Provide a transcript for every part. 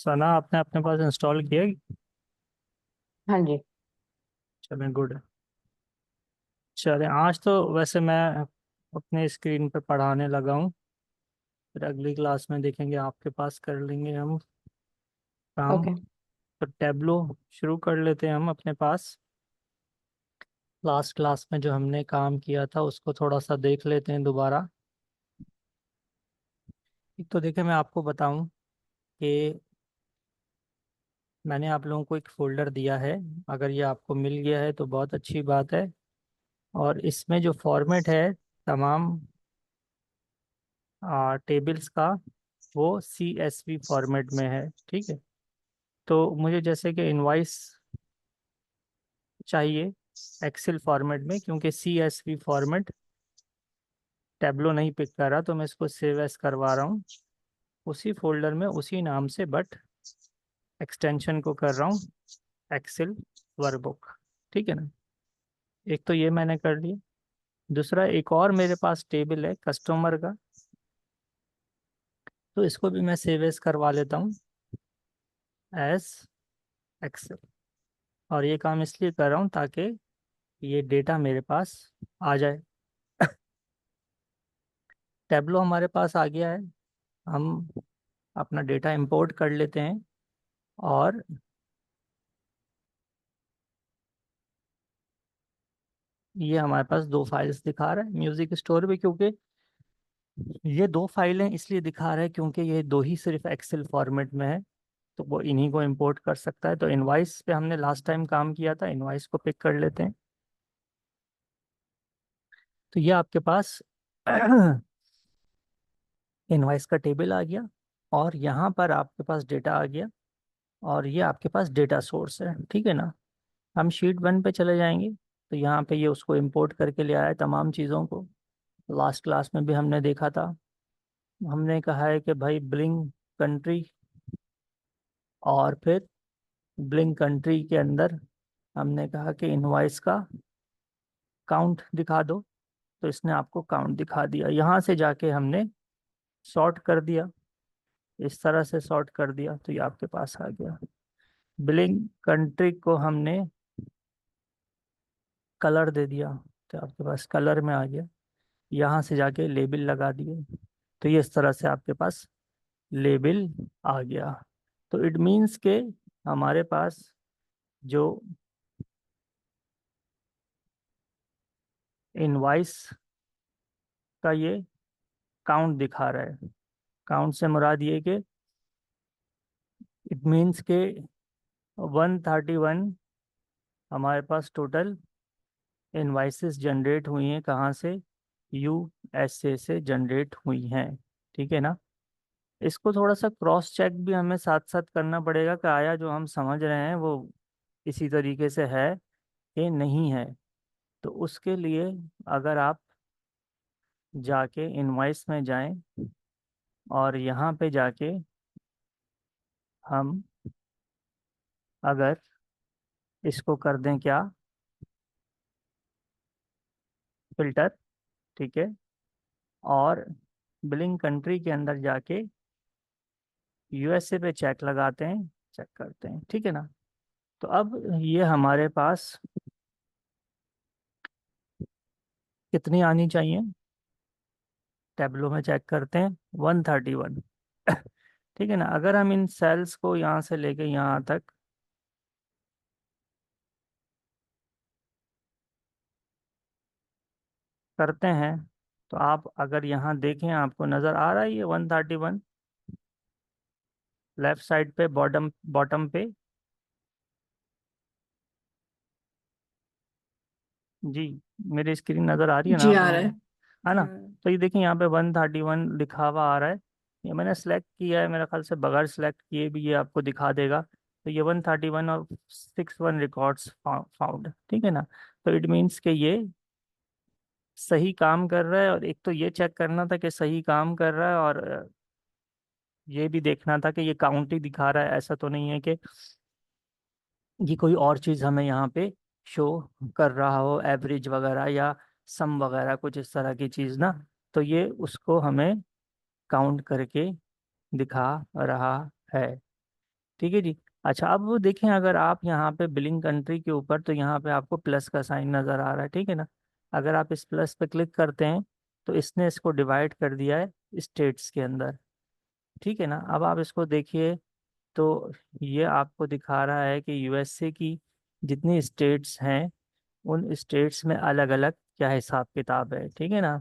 सना आपने अपने पास इंस्टॉल किया है? हाँ जी। चलें, गुड है। चलें, आज तो वैसे मैं अपने स्क्रीन पे पढ़ाने लगा हूँ। फिर अगली क्लास में देखेंगे आपके पास कर लेंगे हम काम। ओके। तो टैब्लो शुरू कर लेते हैं हम अपने पास। लास्ट क्लास में जो हमने काम किया था उसको थोड़ा सा देख लेते हैं दोबारा। एक तो देखिए, मैं आपको बताऊं कि मैंने आप लोगों को एक फोल्डर दिया है। अगर ये आपको मिल गया है तो बहुत अच्छी बात है। और इसमें जो फॉर्मेट है तमाम टेबल्स का, वो CSV फॉर्मेट में है। ठीक है। तो मुझे जैसे कि इनवाइस चाहिए एक्सेल फॉर्मेट में, क्योंकि CSV फॉर्मेट टैब्लो नहीं पिक कर रहा, तो मैं इसको सेव एस करवा रहा हूँ उसी फोल्डर में उसी नाम से, बट एक्सटेंशन को कर रहा हूँ एक्सेल वर्कबुक। ठीक है ना। एक तो ये मैंने कर लिया। दूसरा, एक और मेरे पास टेबल है कस्टमर का, तो इसको भी मैं सेव एस करवा लेता हूँ एज एक्सेल। और ये काम इसलिए कर रहा हूँ ताकि ये डेटा मेरे पास आ जाए। टैब्लो हमारे पास आ गया है। हम अपना डेटा इंपोर्ट कर लेते हैं। और ये हमारे पास दो फाइल्स दिखा रहा है म्यूजिक स्टोर पे, क्योंकि ये दो फाइलें इसलिए दिखा रहा है क्योंकि ये दो ही सिर्फ एक्सेल फॉर्मेट में है। तो वो इन्हीं को इंपोर्ट कर सकता है। तो इनवाइस पे हमने लास्ट टाइम काम किया था, इनवाइस को पिक कर लेते हैं। तो ये आपके पास इनवाइस का टेबल आ गया। और यहाँ पर आपके पास डेटा आ गया। और ये आपके पास डेटा सोर्स है। ठीक है ना। हम शीट 1 पे चले जाएंगे। तो यहाँ पे ये उसको इंपोर्ट करके ले आया है तमाम चीज़ों को। लास्ट क्लास में भी हमने देखा था। हमने कहा है कि भाई ब्लिंक कंट्री, और फिर ब्लिंक कंट्री के अंदर हमने कहा कि इनवॉइस का काउंट दिखा दो। तो इसने आपको काउंट दिखा दिया। यहाँ से जाके हमने सॉर्ट कर दिया, इस तरह से सॉर्ट कर दिया, तो ये आपके पास आ गया। ब्लिंक कंट्री को हमने कलर दे दिया, तो आपके पास कलर में आ गया। यहाँ से जाके लेबल लगा दिए, तो ये इस तरह से आपके पास लेबल आ गया। तो इट मीन्स के हमारे पास जो इनवाइस का ये काउंट दिखा रहा है। काउंट से मुराद ये कि इट मीन्स के 131 हमारे पास टोटल इनवाइसेस जनरेट हुई हैं। कहाँ से? USA से जनरेट हुई हैं। ठीक है ना। इसको थोड़ा सा क्रॉस चेक भी हमें साथ साथ करना पड़ेगा कि आया जो हम समझ रहे हैं वो इसी तरीके से है कि नहीं है। तो उसके लिए अगर आप जाके इनवाइस में जाएं और यहाँ पे जाके हम अगर इसको कर दें क्या, फिल्टर। ठीक है। और बिलिंग कंट्री के अंदर जाके USA पे चेक लगाते हैं, चेक करते हैं। ठीक है ना। तो अब ये हमारे पास कितनी आनी चाहिए, टेबलो में चेक करते हैं। 131। ठीक है ना। अगर हम इन सेल्स को यहाँ से लेके यहाँ तक करते हैं, तो आप अगर यहाँ देखें आपको नज़र आ रहा है ये 131 लेफ्ट साइड पे बॉटम बॉटम पे। जी, मेरी स्क्रीन नज़र आ रही है ना जी आप आ रहा लोगों है। को? है ना। तो ये देखिए यहाँ पे 131 लिखा हुआ आ रहा है। ये मैंने सेलेक्ट किया है, मेरे ख्याल से बगैर सेलेक्ट किए भी ये आपको दिखा देगा। तो ये 131 और 61 रिकॉर्ड्स फाउंड। ठीक है ना। तो इट मीन्स कि ये सही काम कर रहा है। और एक तो ये चेक करना था कि सही काम कर रहा है, और ये भी देखना था कि ये काउंट ही दिखा रहा है, ऐसा तो नहीं है कि ये कोई और चीज़ हमें यहाँ पे शो कर रहा हो, एवरेज वगैरह या सम वगैरह कुछ इस तरह की चीज़ ना। तो ये उसको हमें काउंट करके दिखा रहा है। ठीक है जी। अच्छा, अब वो देखें, अगर आप यहाँ पे बिलिंग कंट्री के ऊपर, तो यहाँ पे आपको प्लस का साइन नज़र आ रहा है, ठीक है ना। अगर आप इस प्लस पे क्लिक करते हैं तो इसने इसको डिवाइड कर दिया है स्टेट्स के अंदर, ठीक है ना। अब आप इसको देखिए, तो ये आपको दिखा रहा है कि यूएसए की जितनी स्टेट्स हैं उन स्टेट्स में अलग अलग क्या हिसाब किताब है, ठीक है ना।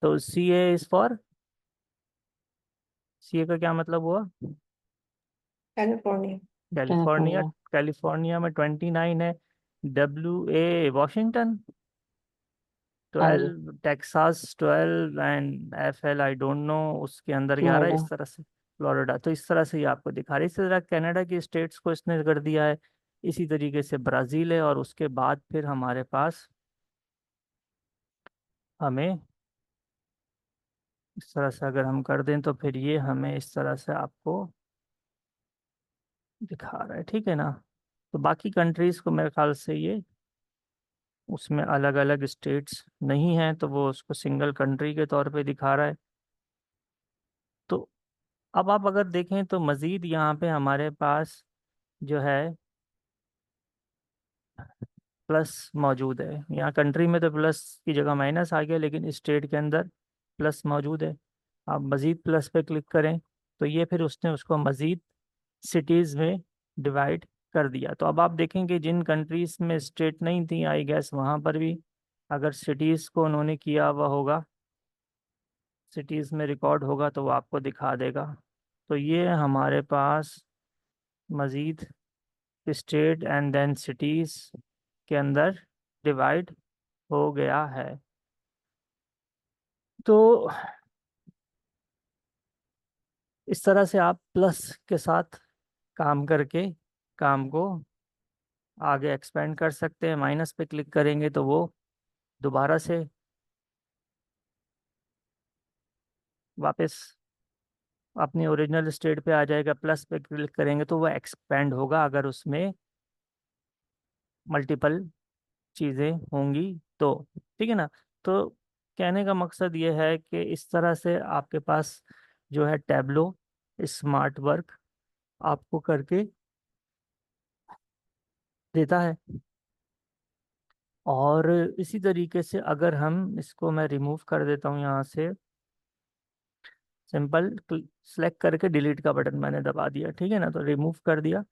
तो सी ए इज़ फॉर, सी ए का क्या मतलब हुआ? कैलिफोर्निया। कैलिफोर्निया। कैलिफोर्निया। कैलिफोर्निया में 29 है। डब्ल्यू ए वॉशिंगटन, हाँ जी। 12 Texas, 12 and F L I don't know उसके अंदर 11, फ्लोरिडा। इस तरह से फ्लोरिडा। तो इस तरह से ये आपको दिखा रही है। इसी तरह कनाडा की स्टेट्स को इसने कर दिया है। इसी तरीके से ब्राज़ील है, और उसके बाद फिर हमारे पास, हमें इस तरह से अगर हम कर दें तो फिर ये हमें इस तरह से आपको दिखा रहा है, ठीक है ना। तो बाकी कंट्रीज को मेरे ख्याल से ये उसमें अलग अलग स्टेट्स नहीं हैं, तो वो उसको सिंगल कंट्री के तौर पे दिखा रहा है। तो अब आप अगर देखें तो मज़ीद यहाँ पे हमारे पास जो है प्लस मौजूद है। यहाँ कंट्री में तो प्लस की जगह माइनस आ गया, लेकिन स्टेट के अंदर प्लस मौजूद है। आप मज़ीद प्लस पे क्लिक करें तो ये फिर उसने उसको मज़ीद सिटीज़ में डिवाइड कर दिया। तो अब आप देखेंगे जिन कंट्रीज़ में स्टेट नहीं थी, आई गैस वहाँ पर भी अगर सिटीज़ को उन्होंने किया हुआ होगा, सिटीज़ में रिकॉर्ड होगा, तो वो आपको दिखा देगा। तो ये हमारे पास मज़ीद स्टेट एंड देन सिटीज़ के अंदर डिवाइड हो गया है। तो इस तरह से आप प्लस के साथ काम करके काम को आगे एक्सपेंड कर सकते हैं। माइनस पे क्लिक करेंगे तो वो दोबारा से वापस अपनी ओरिजिनल स्टेट पे आ जाएगा। प्लस पे क्लिक करेंगे तो वो एक्सपेंड होगा अगर उसमें मल्टीपल चीज़ें होंगी तो, ठीक है ना। तो कहने का मकसद ये है कि इस तरह से आपके पास जो है टैबलो स्मार्ट वर्क आपको करके देता है। और इसी तरीके से अगर हम इसको, मैं रिमूव कर देता हूँ यहाँ से, सिंपल सेलेक्ट करके डिलीट का बटन मैंने दबा दिया, ठीक है ना, तो रिमूव कर दिया।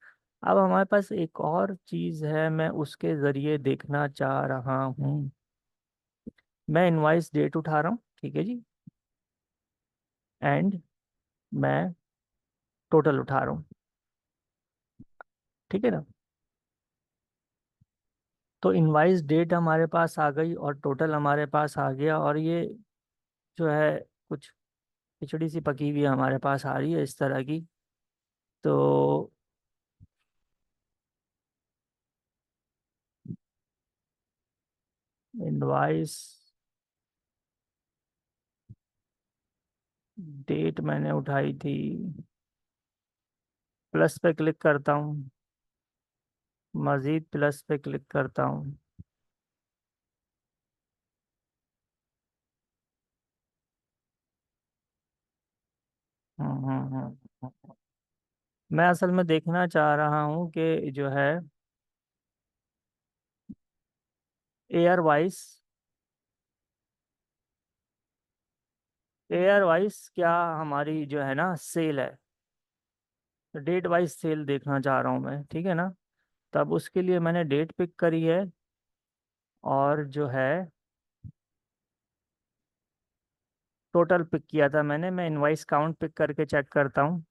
अब हमारे पास एक और चीज़ है, मैं उसके ज़रिए देखना चाह रहा हूँ। मैं इनवाइस डेट उठा रहा हूँ, ठीक है जी, एंड मैं टोटल उठा रहा हूँ, ठीक है ना। तो इनवाइस डेट हमारे पास आ गई और टोटल हमारे पास आ गया, और ये जो है कुछ खिचड़ी सी पकी हुई हमारे पास आ रही है इस तरह की। तो इनवाइस डेट मैंने उठाई थी, प्लस पे क्लिक करता हूँ, मज़ीद प्लस पे क्लिक करता हूँ। हम्म। मैं असल में देखना चाह रहा हूँ कि जो है एयर वाइज, एयर वाइज क्या हमारी जो है ना सेल है, तो डेट वाइज सेल देखना चाह रहा हूँ मैं, ठीक है ना। तब उसके लिए मैंने डेट पिक करी है, और जो है टोटल पिक किया था मैंने। मैं इनवाइस काउंट पिक करके चेक करता हूँ,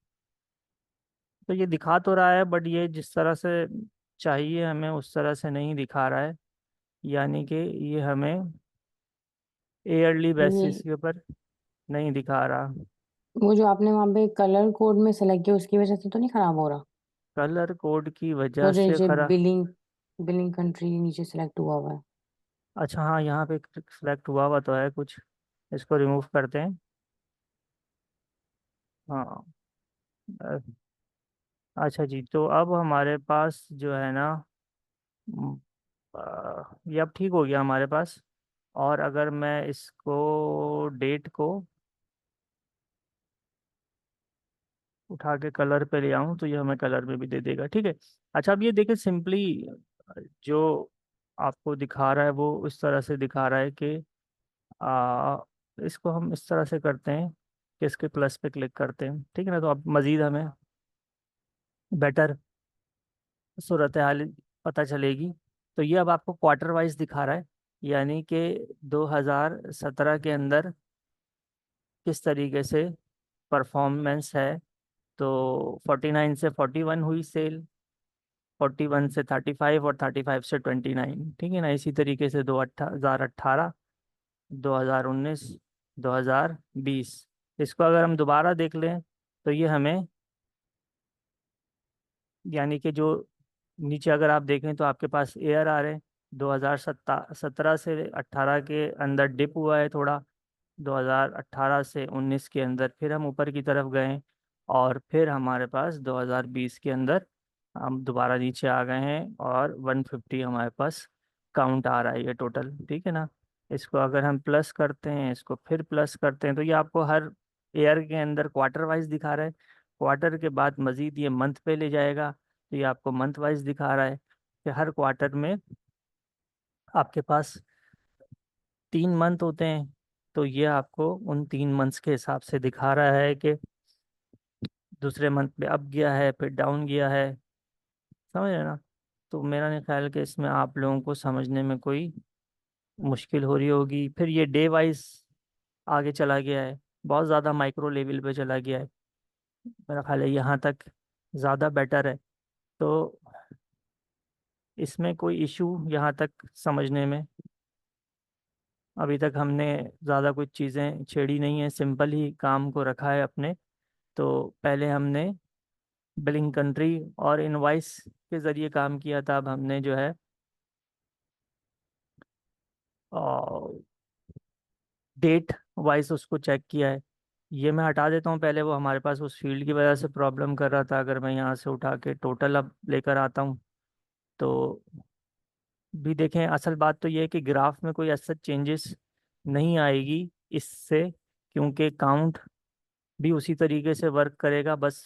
तो ये दिखा तो रहा है, बट ये जिस तरह से चाहिए हमें उस तरह से नहीं दिखा रहा है। यानी कि ये हमें ईयरली बेसिस ये के ऊपर नहीं दिखा रहा। वो जो आपने वहां पे कलर कोड में सेलेक्ट किया उसकी वजह से तो नहीं खराब हो रहा? कलर कोड की वो वजह जो से नीचे खरा। बिलिंग बिलिंग कंट्री नीचे सेलेक्ट हुआ हुआ है। अच्छा हाँ, यहाँ पे सिलेक्ट हुआ हुआ तो है कुछ, इसको रिमूव करते हैं। हाँ। अ, अच्छा जी, तो अब हमारे पास जो है ना, ये अब ठीक हो गया हमारे पास। और अगर मैं इसको डेट को उठा के कलर पे ले आऊं तो ये हमें कलर में भी दे देगा, ठीक है। अच्छा, अब ये देखिए सिंपली जो आपको दिखा रहा है वो इस तरह से दिखा रहा है कि आ, इसको हम इस तरह से करते हैं कि इसके प्लस पे क्लिक करते हैं, ठीक है ना, तो अब मजीद हमें बेटर सूरत हाल पता चलेगी। तो ये अब आपको क्वार्टर वाइज दिखा रहा है, यानी कि 2017 के अंदर किस तरीके से परफॉर्मेंस है। तो 49 से 41 हुई सेल, 41 से 35 और 35 से 29, ठीक है ना। इसी तरीके से 2018, 2019, 2020, इसको अगर हम दोबारा देख लें तो ये हमें, यानी कि जो नीचे अगर आप देखें तो आपके पास एयर आ रहे हैं। 2017 से 18 के अंदर डिप हुआ है थोड़ा, 2018 से 19 के अंदर फिर हम ऊपर की तरफ गए, और फिर हमारे पास 2020 के अंदर हम दोबारा नीचे आ गए हैं, और 150 हमारे पास काउंट आ रहा है ये टोटल, ठीक है ना। इसको अगर हम प्लस करते हैं, इसको फिर प्लस करते हैं, तो ये आपको हर ईयर के अंदर क्वार्टर वाइज दिखा रहा है। क्वार्टर के बाद मजीद ये मंथ पे ले जाएगा, तो ये आपको मंथ वाइज दिखा रहा है कि हर क्वार्टर में आपके पास 3 मंथ होते हैं। तो ये आपको उन 3 मंथ्स के हिसाब से दिखा रहा है कि दूसरे मंथ में अप गया है फिर डाउन गया है, समझ रहे ना। तो मेरा नहीं ख्याल कि इसमें आप लोगों को समझने में कोई मुश्किल हो रही होगी। फिर ये डे वाइज आगे चला गया है, बहुत ज़्यादा माइक्रो लेवल पे चला गया है। मेरा ख्याल है यहाँ तक ज़्यादा बेटर है। तो इसमें कोई इशू यहाँ तक समझने में, अभी तक हमने ज़्यादा कुछ चीज़ें छेड़ी नहीं है, सिंपल ही काम को रखा है अपने। तो पहले हमने बिलिंग कंट्री और इनवाइस के ज़रिए काम किया था, अब हमने जो है डेट वाइज उसको चेक किया है। ये मैं हटा देता हूँ पहले, वो हमारे पास उस फील्ड की वजह से प्रॉब्लम कर रहा था। अगर मैं यहाँ से उठा के टोटल अब लेकर आता हूँ तो भी देखें, असल बात तो ये है कि ग्राफ में कोई ऐसा चेंजेस नहीं आएगी इससे, क्योंकि काउंट भी उसी तरीके से वर्क करेगा, बस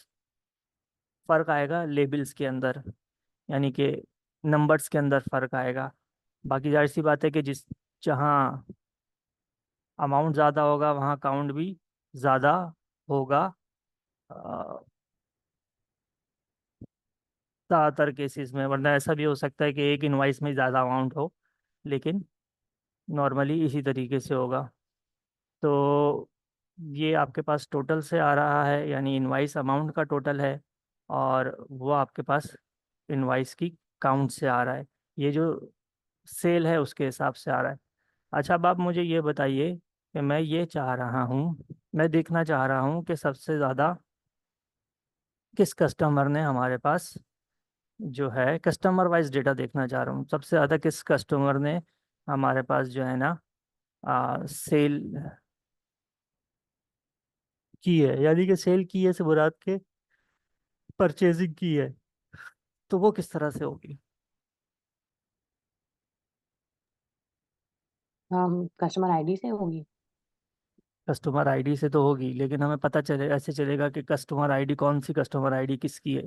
फर्क आएगा लेबल्स के अंदर, यानी कि नंबर्स के अंदर फर्क आएगा। बाकी जाहिर सी बात है कि जिस जहाँ अमाउंट ज़्यादा होगा वहाँ काउंट भी ज़्यादा होगा, अ, ज़्यादातर केसेस में। वरना ऐसा भी हो सकता है कि एक इनवाइस में ज़्यादा अमाउंट हो, लेकिन नॉर्मली इसी तरीके से होगा। तो ये आपके पास टोटल से आ रहा है, यानी इनवाइस अमाउंट का टोटल है, और वो आपके पास इनवाइस की काउंट से आ रहा है। ये जो सेल है उसके हिसाब से आ रहा है। अच्छा, अब आप मुझे ये बताइए कि मैं ये चाह रहा हूँ, मैं देखना चाह रहा हूँ कि सबसे ज़्यादा किस कस्टमर ने हमारे पास जो है, कस्टमर वाइज डेटा देखना चाह रहा हूँ, सबसे ज़्यादा किस कस्टमर ने हमारे पास जो है ना सेल की है, यानी कि सेल की है से मुराद के परचेजिंग की है, तो वो किस तरह से होगी। हम कस्टमर आईडी से होगी। कस्टमर आईडी से तो होगी, लेकिन हमें पता चले ऐसे चलेगा कि कस्टमर आईडी कौन सी, कस्टमर आईडी किसकी है।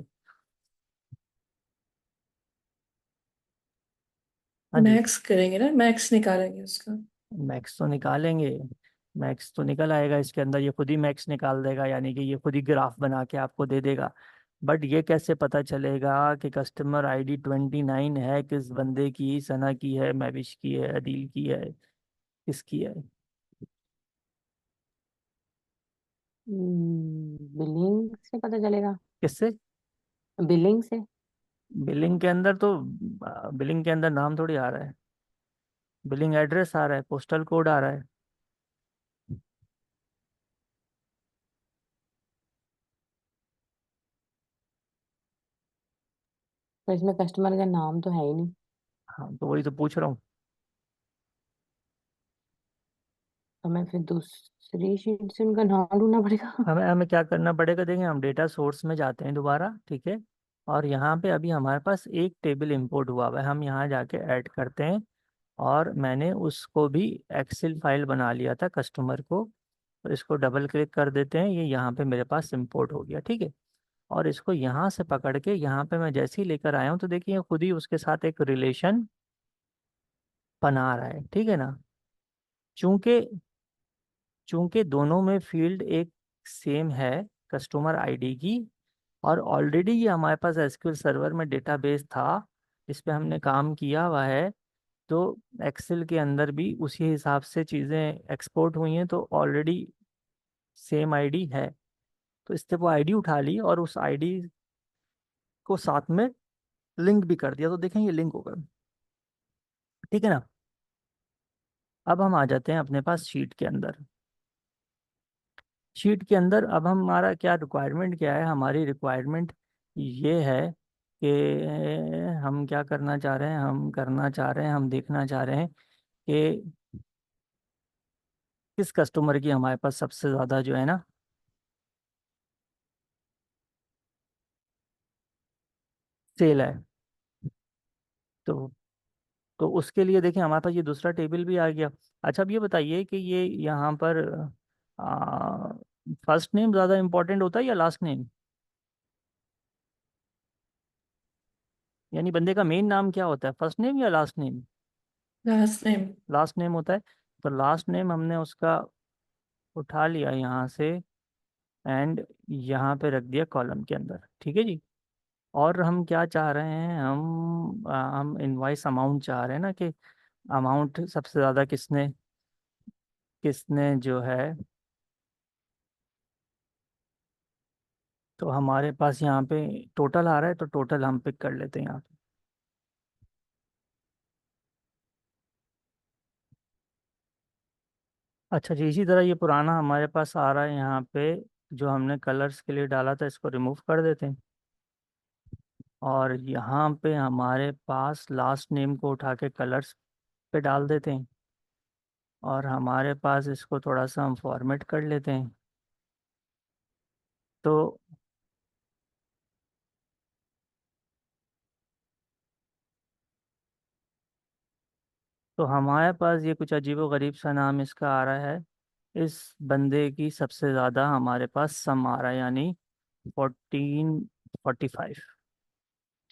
हाँ जी। मैक्स करेंगे ना, मैक्स निकालेंगे उसका। मैक्स तो निकालेंगे, मैक्स तो निकल आएगा इसके अंदर, ये खुद ही मैक्स निकाल देगा, यानी कि ये खुद ही ग्राफ बना के आपको दे देगा। बट ये कैसे पता चलेगा कि कस्टमर आईडी 29 है, किस बंदे की, सना की है, मैविश की है, अदील की है, किसकी है। बिलिंग से पता चलेगा। किससे? बिलिंग से। बिलिंग के अंदर तो, बिलिंग के अंदर नाम थोड़ी आ रहा है, बिलिंग एड्रेस आ रहा है, पोस्टल कोड आ रहा है। पर इसमें कस्टमर का नाम तो है ही नहीं। हाँ, तो वही तो पूछ रहा हूँ। हमें फिर दूसरी शीट से उनका नाम ढूंढना पड़ेगा। हमें हमें क्या करना पड़ेगा, देखें हम डेटा सोर्स में जाते हैं दोबारा, ठीक है। और यहाँ पे अभी हमारे पास एक टेबल इंपोर्ट हुआ हुआ है, हम यहाँ जाके ऐड करते हैं। और मैंने उसको भी एक्सेल फाइल बना लिया था कस्टमर को, तो इसको डबल क्लिक कर देते हैं, ये यहाँ पे मेरे पास इंपोर्ट हो गया, ठीक है। और इसको यहाँ से पकड़ के यहाँ पे मैं जैसे ही लेकर आया हूँ, तो देखिए खुद ही उसके साथ एक रिलेशन बना रहा है, ठीक है ना। चूंकि चूंकि दोनों में फील्ड एक सेम है कस्टमर आईडी की, और ऑलरेडी ये हमारे पास एसक्यूएल सर्वर में डेटाबेस था, इस पे हमने काम किया हुआ है, तो एक्सेल के अंदर भी उसी हिसाब से चीज़ें एक्सपोर्ट हुई हैं, तो ऑलरेडी सेम आईडी है। तो इससे वो आईडी उठा ली और उस आईडी को साथ में लिंक भी कर दिया, तो देखें ये लिंक होगा, ठीक है ना। अब हम आ जाते हैं अपने पास शीट के अंदर। शीट के अंदर अब हमारा क्या रिक्वायरमेंट क्या है, हमारी रिक्वायरमेंट ये है कि हम क्या करना चाह रहे हैं, हम देखना चाह रहे हैं कि किस कस्टमर की हमारे पास सबसे ज़्यादा जो है ना सेल है। तो उसके लिए देखें हमारे पास ये दूसरा टेबल भी आ गया। अच्छा, अब ये बताइए कि ये यहाँ पर फर्स्ट नेम ज़्यादा इम्पोर्टेंट होता है या लास्ट नेम, यानी बंदे का मेन नाम क्या होता है, फर्स्ट नेम या last name? Last name. Last name होता है। तो लास्ट नेम हमने उसका उठा लिया यहाँ से, एंड यहाँ पे रख दिया कॉलम के अंदर, ठीक है जी। और हम क्या चाह रहे हैं, हम इनवाइस अमाउंट चाह रहे हैं ना, कि अमाउंट सबसे ज़्यादा किसने किसने जो है। तो हमारे पास यहाँ पे टोटल आ रहा है, तो टोटल हम पिक कर लेते हैं यहाँ पे। अच्छा जी, इसी तरह ये पुराना हमारे पास आ रहा है यहाँ पे, जो हमने कलर्स के लिए डाला था, इसको रिमूव कर देते हैं। और यहाँ पे हमारे पास लास्ट नेम को उठा के कलर्स पे डाल देते हैं, और हमारे पास इसको थोड़ा सा हम फॉर्मेट कर लेते हैं। तो हमारे पास ये कुछ अजीबोगरीब सा नाम इसका आ रहा है। इस बंदे की सबसे ज़्यादा हमारे पास सम आ रहा है, यानी 1445,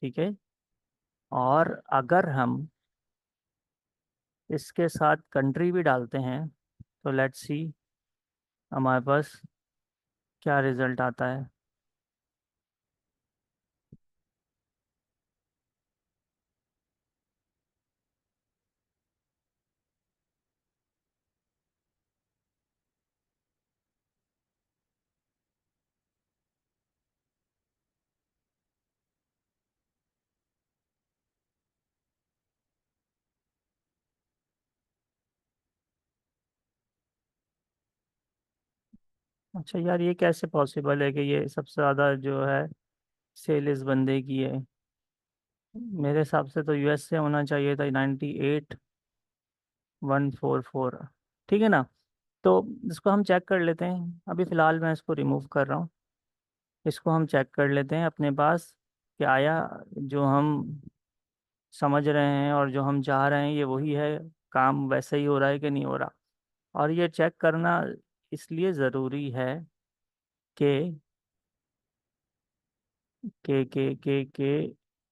ठीक है। और अगर हम इसके साथ कंट्री भी डालते हैं, तो लेट्स सी हमारे पास क्या रिजल्ट आता है। अच्छा यार, ये कैसे पॉसिबल है कि ये सबसे ज़्यादा जो है सेल इस बंदे की है? मेरे हिसाब से तो यूएस से होना चाहिए था, 98,144, ठीक है ना। तो इसको हम चेक कर लेते हैं, अभी फ़िलहाल मैं इसको रिमूव कर रहा हूँ। इसको हम चेक कर लेते हैं अपने पास कि आया जो हम समझ रहे हैं और जो हम चाह रहे हैं ये वही है, काम वैसे ही हो रहा है कि नहीं हो रहा। और ये चेक करना इसलिए ज़रूरी है कि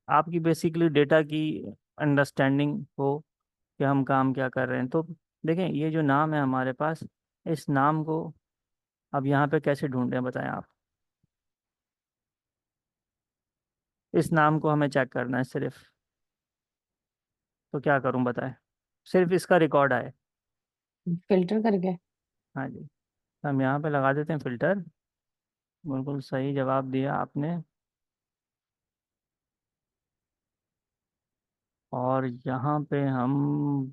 आपकी बेसिकली डेटा की अंडरस्टैंडिंग हो कि हम काम क्या कर रहे हैं। तो देखें, ये जो नाम है हमारे पास, इस नाम को अब यहाँ पे कैसे ढूंढें बताएं आप। इस नाम को हमें चेक करना है सिर्फ, तो क्या करूं बताएं, सिर्फ इसका रिकॉर्ड आए। फिल्टर करके। हाँ जी, हम यहाँ पे लगा देते हैं फिल्टर। बिल्कुल सही जवाब दिया आपने। और यहाँ पे हम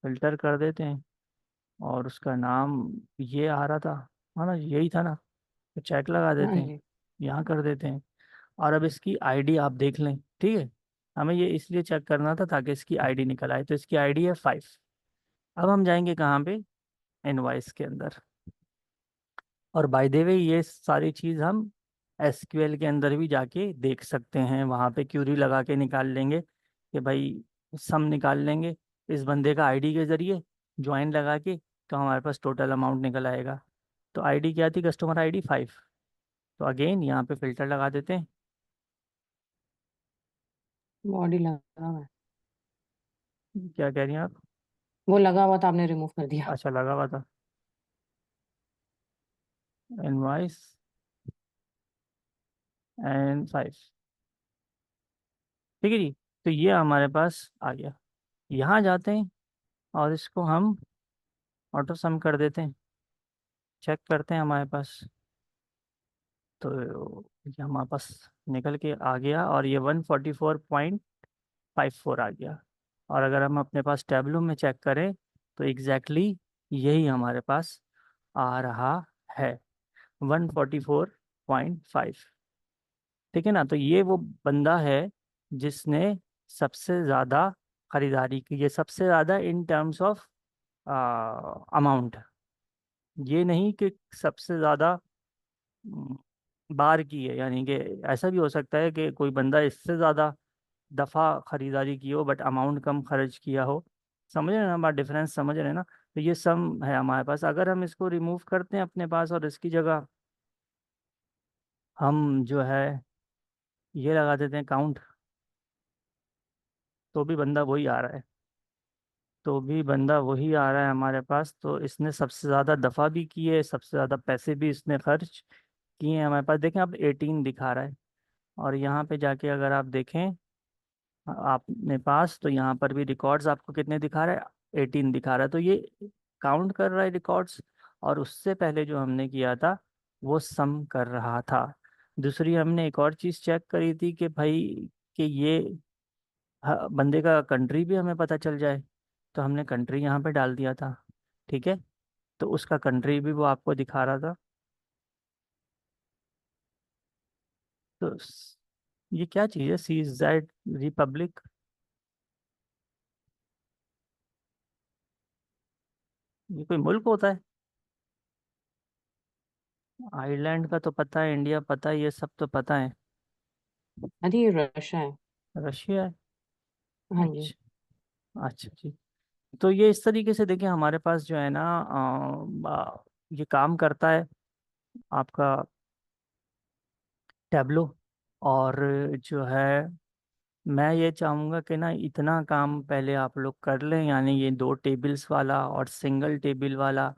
फिल्टर कर देते हैं, और उसका नाम ये आ रहा था, हाँ ना, यही था ना, तो चेक लगा हाँ देते हैं, जी। यहाँ कर देते हैं। और अब इसकी आईडी आप देख लें, ठीक है। हमें ये इसलिए चेक करना था ताकि इसकी आईडी निकल आए, तो इसकी आईडी है 5। अब हम जाएंगे कहाँ पे, इनवॉइस के अंदर। और बाय द वे ये सारी चीज़ हम एसक्यूएल के अंदर भी जाके देख सकते हैं, वहाँ पे क्यूरी लगा के निकाल लेंगे कि भाई सम निकाल लेंगे इस बंदे का आईडी के ज़रिए, ज्वाइन लगा के, तो हमारे पास टोटल अमाउंट निकल आएगा। तो आईडी क्या थी, कस्टमर आईडी 5। तो अगेन यहाँ पे फिल्टर लगा देते हैं। बॉडी लगा हुआ है। क्या कह रही हैं आप? वो लगा हुआ था, आपने रिमूव कर दिया। अच्छा, लगा हुआ था। Invoice and size. ठीक है जी। तो ये हमारे पास आ गया। यहाँ जाते हैं और इसको हम ऑटो सम कर देते हैं। चेक करते हैं हमारे पास। तो ये हमारे पास निकल के आ गया और ये 144.54 आ गया। और अगर हम अपने पास टैब्लो में चेक करें तो एग्जैक्टली यही हमारे पास आ रहा है, 144.5। ठीक है ना। तो ये वो बंदा है जिसने सबसे ज़्यादा खरीदारी की, ये सबसे ज़्यादा इन टर्म्स ऑफ अमाउंट। ये नहीं कि सबसे ज़्यादा बार की है, यानी कि ऐसा भी हो सकता है कि कोई बंदा इससे ज़्यादा दफ़ा खरीदारी की हो बट अमाउंट कम खर्च किया हो। समझ रहे हैं ना, बात डिफरेंस समझ रहे हैं ना। तो ये सम है हमारे पास। अगर हम इसको रिमूव करते हैं अपने पास और इसकी जगह हम जो है ये लगा देते हैं काउंट, तो भी बंदा वही आ रहा है। तो भी बंदा वही आ रहा है हमारे पास। तो इसने सबसे ज़्यादा दफ़ा भी की है, सबसे ज़्यादा पैसे भी इसने खर्च किए हैं हमारे पास। देखें आप 18 दिखा रहा है। और यहाँ पे जाके अगर आप देखें आपने पास, तो यहाँ पर भी रिकॉर्ड्स आपको कितने दिखा रहा है, 18 दिखा रहा है। तो ये काउंट कर रहा है रिकॉर्ड्स। और उससे पहले जो हमने किया था वो सम कर रहा था। दूसरी हमने एक और चीज़ चेक करी थी कि भाई कि ये बंदे का कंट्री भी हमें पता चल जाए। तो हमने कंट्री यहाँ पे डाल दिया था। ठीक है। तो उसका कंट्री भी वो आपको दिखा रहा था। तो ये क्या चीज़ है, सी जेड रिपब्लिक? ये कोई मुल्क होता है? आयरलैंड का तो पता है, इंडिया पता है, ये सब तो पता है। अरे ये रशिया है। रशिया है? हाँ जी। अच्छा। अच्छा जी। तो ये इस तरीके से देखिए हमारे पास जो है ना ये काम करता है आपका टैब्लो। और जो है मैं ये चाहूँगा कि ना इतना काम पहले आप लोग कर लें, यानी ये 2 टेबल्स वाला और सिंगल टेबल वाला।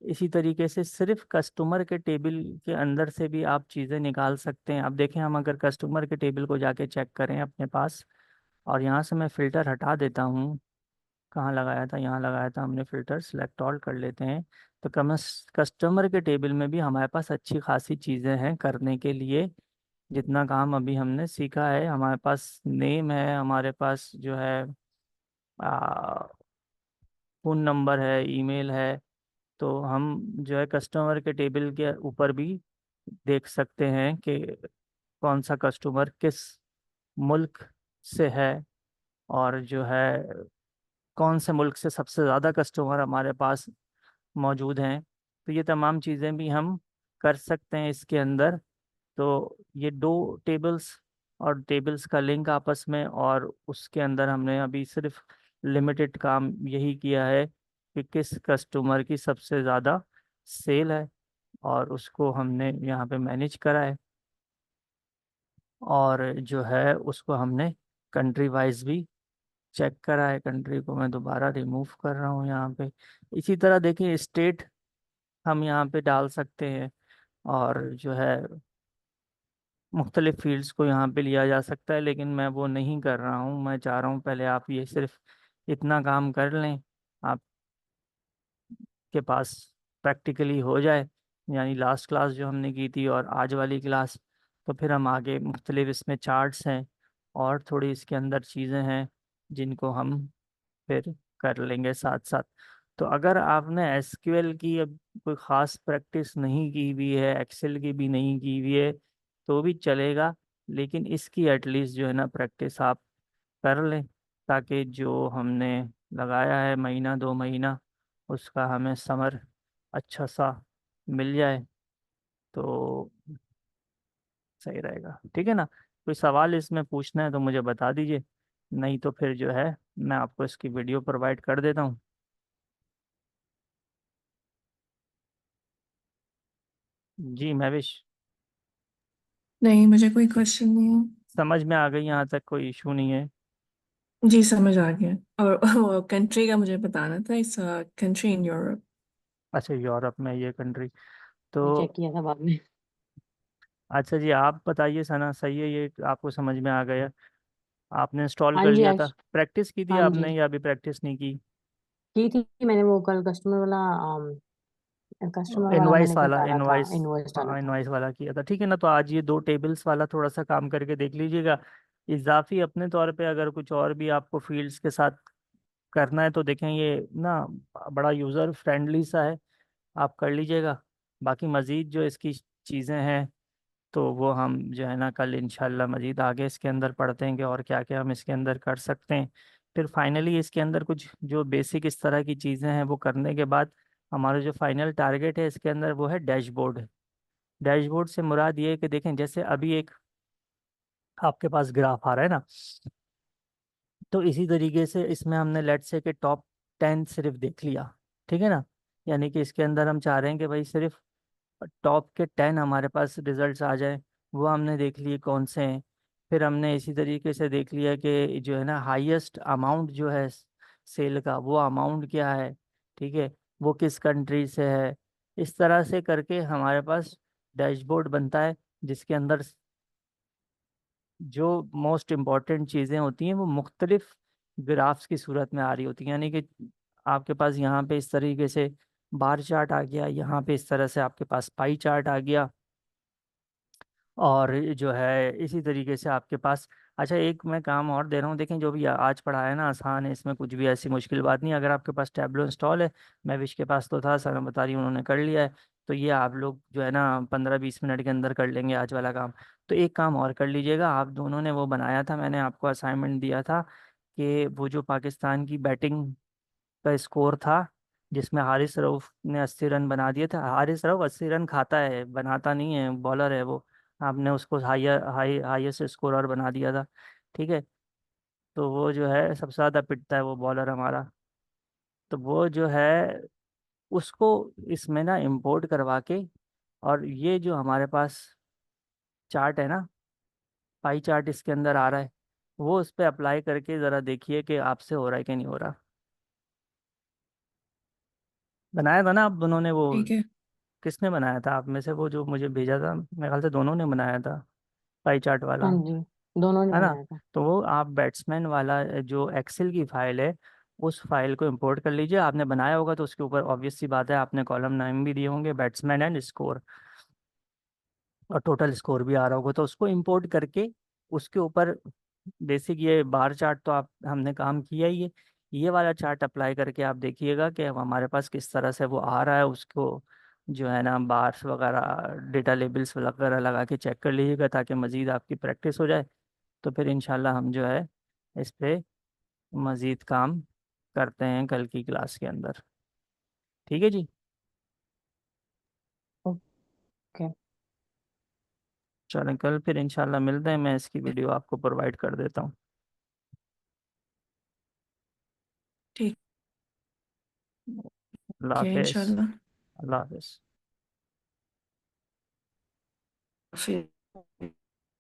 इसी तरीके से सिर्फ कस्टमर के टेबल के अंदर से भी आप चीज़ें निकाल सकते हैं। अब देखें हम अगर कस्टमर के टेबल को जाके चेक करें अपने पास, और यहाँ से मैं फ़िल्टर हटा देता हूँ। कहाँ लगाया था, यहाँ लगाया था हमने फ़िल्टर, सेलेक्ट ऑल कर लेते हैं। तो कस्टमर के टेबल में भी हमारे पास अच्छी खासी चीज़ें हैं करने के लिए। जितना काम अभी हमने सीखा है, हमारे पास नेम है, हमारे पास जो है फ़ोन नंबर है, ईमेल है। तो हम जो है कस्टमर के टेबल के ऊपर भी देख सकते हैं कि कौन सा कस्टमर किस मुल्क से है, और जो है कौन से मुल्क से सबसे ज़्यादा कस्टमर हमारे पास मौजूद हैं। तो ये तमाम चीज़ें भी हम कर सकते हैं इसके अंदर। तो ये 2 टेबल्स और टेबल्स का लिंक आपस में, और उसके अंदर हमने अभी सिर्फ लिमिटेड काम यही किया है कि किस कस्टमर की सबसे ज़्यादा सेल है, और उसको हमने यहाँ पे मैनेज करा है। और जो है उसको हमने कंट्री वाइज भी चेक करा है। कंट्री को मैं दोबारा रिमूव कर रहा हूँ यहाँ पे। इसी तरह देखिए स्टेट हम यहाँ पे डाल सकते हैं, और जो है मुख्तलिफ फील्ड्स को यहाँ पे लिया जा सकता है, लेकिन मैं वो नहीं कर रहा हूँ। मैं चाह रहा हूँ पहले आप ये सिर्फ इतना काम कर लें, आपके पास प्रैक्टिकली हो जाए, यानी लास्ट क्लास जो हमने की थी और आज वाली क्लास। तो फिर हम आगे मुख्तलिफ इसमें चार्ट्स हैं और थोड़ी इसके अंदर चीज़ें हैं जिनको हम फिर कर लेंगे साथ साथ। तो अगर आपने एसक्यूएल की अब कोई ख़ास प्रैक्टिस नहीं की हुई है, एक्सेल की भी नहीं की हुई है, तो भी चलेगा। लेकिन इसकी एटलीस्ट जो है ना प्रैक्टिस आप कर लें, ताकि जो हमने लगाया है महीना 2 महीना, उसका हमें समर अच्छा सा मिल जाए तो सही रहेगा। ठीक है ना। कोई सवाल इसमें पूछना है तो मुझे बता दीजिए, नहीं तो फिर जो है मैं आपको इसकी वीडियो प्रोवाइड कर देता हूँ। जी महविश। नहीं, मुझे कोई क्वेश्चन नहीं है। समझ में आ गई यहाँ तक? कोई इशू नहीं है? जी, समझ आ गया। और वो कंट्री का मुझे बताना था, इस कंट्री इन यूरोप। अच्छा, यूरोप में ये कंट्री तो। ये चेक किया था बाद में। अच्छा जी, आप बताइए सना, सही है ये? आपको समझ में आ गया? आपने इंस्टॉल हाँ कर जी लिया था? एक्च प्रैक्टिस की थी हाँ जी, आपने या अभी प्रैक्टिस नहीं की? की थी मैंने, वो कल कस्टमर वाला इनवाइस मैंने वाला, डाला था, इनवाइस। इनवॉइस डाला हाँ, था। इनवाइस वाला किया था, ठीक है ना? तो आज ये दो टेबल्स वाला थोड़ा सा काम करके देख लीजिएगा। इजाफी अपने तौर पे अगर कुछ और भी आपको फील्ड्स के साथ करना है तो देखें, ये ना बड़ा यूज़र फ्रेंडली सा है, आप कर लीजिएगा। बाकी मज़ीद जो इसकी चीज़ें हैं तो वो हम जो है ना कल इंशाल्लाह मज़ीद आगे इसके अंदर पढ़ते हैं कि और क्या क्या हम इसके अंदर कर सकते हैं। फिर फाइनली इसके अंदर कुछ जो बेसिक इस तरह की चीज़ें हैं वो करने के बाद हमारा जो फाइनल टारगेट है इसके अंदर वो है डैशबोर्ड। डैशबोर्ड से मुराद ये है कि देखें, जैसे अभी एक आपके पास ग्राफ आ रहा है ना, तो इसी तरीके से इसमें हमने लेट से के टॉप 10 सिर्फ देख लिया, ठीक है ना? यानी कि इसके अंदर हम चाह रहे हैं कि भाई सिर्फ टॉप के 10 हमारे पास रिजल्ट्स आ जाए, वो हमने देख लिए कौन से हैं। फिर हमने इसी तरीके से देख लिया कि जो है ना हाईएस्ट अमाउंट जो है सेल का, वो अमाउंट क्या है, ठीक है, वो किस कंट्री से है। इस तरह से करके हमारे पास डैशबोर्ड बनता है जिसके अंदर जो मोस्ट इम्पॉर्टेंट चीज़ें होती हैं वो मुख्तलिफ ग्राफ्स की सूरत में आ रही होती हैं। यानी कि आपके पास यहाँ पे इस तरीके से बार चार्ट आ गया, यहाँ पे इस तरह से आपके पास पाई चार्ट आ गया, और जो है इसी तरीके से आपके पास। अच्छा, एक मैं काम और दे रहा हूँ, देखें जो भी आज पढ़ाया है ना आसान है, इसमें कुछ भी ऐसी मुश्किल बात नहीं है। अगर आपके पास टैबलो इंस्टॉल है, मैं विश के पास तो था, सर बता रही उन्होंने कर लिया है, तो ये आप लोग जो है ना 15-20 मिनट के अंदर कर लेंगे आज वाला काम। तो एक काम और कर लीजिएगा, आप दोनों ने वो बनाया था, मैंने आपको असाइनमेंट दिया था कि वो जो पाकिस्तान की बैटिंग का स्कोर था जिसमें हारिस रऊफ ने 80 रन बना दिए थे। हारिस रऊफ 80 रन खाता है, बनाता नहीं है, बॉलर है वो। आपने उसको हाईएस्ट स्कोरर बना दिया था, ठीक है? तो वो जो है सबसे ज़्यादा पिटता है वो बॉलर हमारा। तो वो जो है उसको इसमें ना इंपोर्ट करवा के, और ये जो हमारे पास चार्ट है ना, पाई चार्ट इसके अंदर आ रहा है, वो उस पर अप्लाई करके ज़रा देखिए कि आपसे हो रहा है कि नहीं हो रहा। बनाया था ना आप दोनों ने वो? ठीक है। किसने बनाया था आप में से? वो जो मुझे भेजा था, मेरे ख्याल से दोनों ने बनाया था, पाई चार्ट वाला, हाँ जी, दोनों ने है ना? बनाया था। तो वो आप बैट्समैन वाला जो एक्सेल की फाइल है, उस फाइल को इंपोर्ट कर लीजिए। आपने बनाया होगा तो उसके ऊपर ऑब्वियस सी बात है आपने कॉलम नाम भी दिए होंगे, बैट्समैन एंड स्कोर, और टोटल स्कोर भी आ रहा होगा, तो उसको इंपोर्ट करके उसके ऊपर बेसिक ये बार चार्ट तो आप हमने काम किया ही है, ये वाला चार्ट अप्लाई करके आप देखिएगा कि अब हमारे पास किस तरह से वो आ रहा है। उसको जो है ना बार्स वगैरह, डेटा लेबल्स वगैरह लगा के चेक कर लीजिएगा ताकि मज़ीद आपकी प्रैक्टिस हो जाए। तो फिर इंशाल्लाह हम जो है इस पे मज़ीद काम करते हैं कल की क्लास के अंदर, ठीक है जी? ओके। चलें, कल फिर इंशाल्लाह मिलते हैं, मैं इसकी वीडियो आपको प्रोवाइड कर देता हूँ। ठीक अल्लाह है, हाफिज़। इंशाल्लाह। अल्लाह हाफिज़। फिर